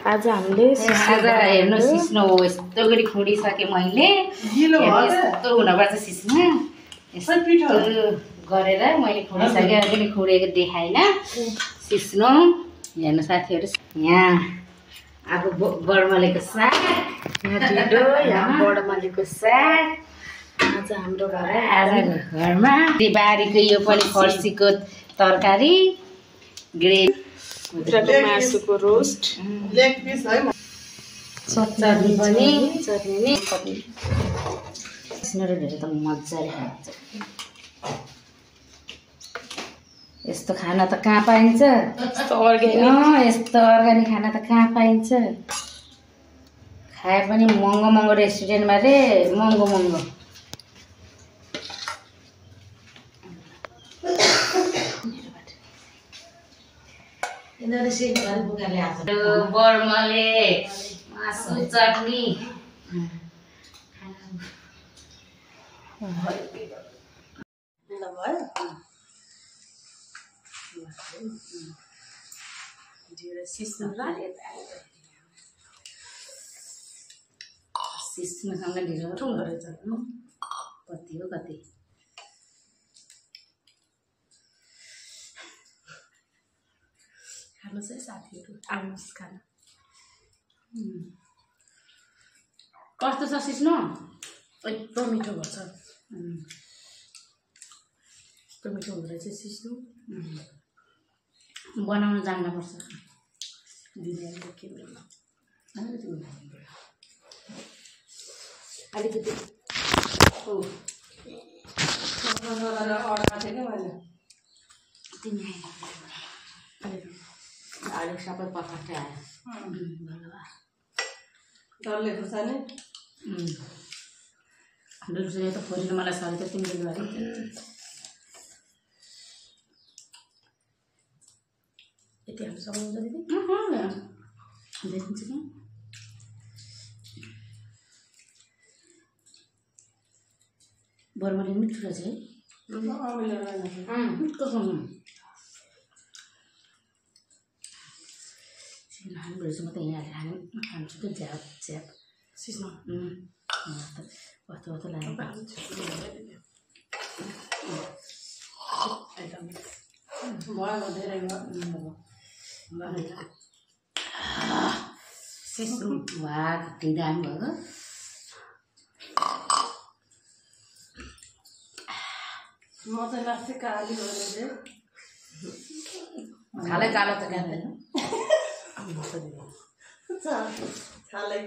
आज हामीले आज हेर्नु सिस्नो हो यस्तो गरी खुडिसके मैले यस्तो हुनपर्छ सिस्नो यस्तो गरेर मैले खुडिसके पनि खुडेको देखाइन सिस्नो हेर्नु साथीहरु यहाँ अब बडमलेको साग यहाँ ढिडो यहाँ बडमलेको साग आज हाम्रो घरमा बारीको यो पनि फर्सीको तरकारी ग्रेभी कुखुराको मासुको रोस्ट लेग पिस है चटनी पनि चटनी सिस्नो धेरै त मज्जाले खान्छ यस्तो खाना त कहाँ पाइन्छ यस्तो अर्ग्यानिक खाना त कहाँ पाइन्छ खाए पनि महँगो महँगो रेस्टुरेन्टमा रे महँगो महँगो बर्मले मासु चटनी सिस्नोसँग ढिलो कति हो कति खानुहोस् है साथीहरू आउनुहोस् खाना कस्तो छ सिस्नो एकदम मिठो भन्छ यस्तो मिठो हुँदो रहेछ सिस्नो बनाउन जान्नुपर्छ दिदीहरूले के भन्नु अलिकति अलिक सबै पकाएर आयो डरले खुर्सानी दुर्सुले त खोज्नु मलाई सरी त तिमीले गरे यति हामी सक्नुहुन्छ दिदी देखिन्छ कि बर्मले मिठो रहेछ है मिठो खानु रहेछ म त यहाँ खान्छु त झ्याप झ्याप सिस्नो कस्तो कस्तो लाग्यो सिस्नो वा कति दाम भयो म चाहिँ लास्टै काली भने खालै कालो त खाँदैन छालै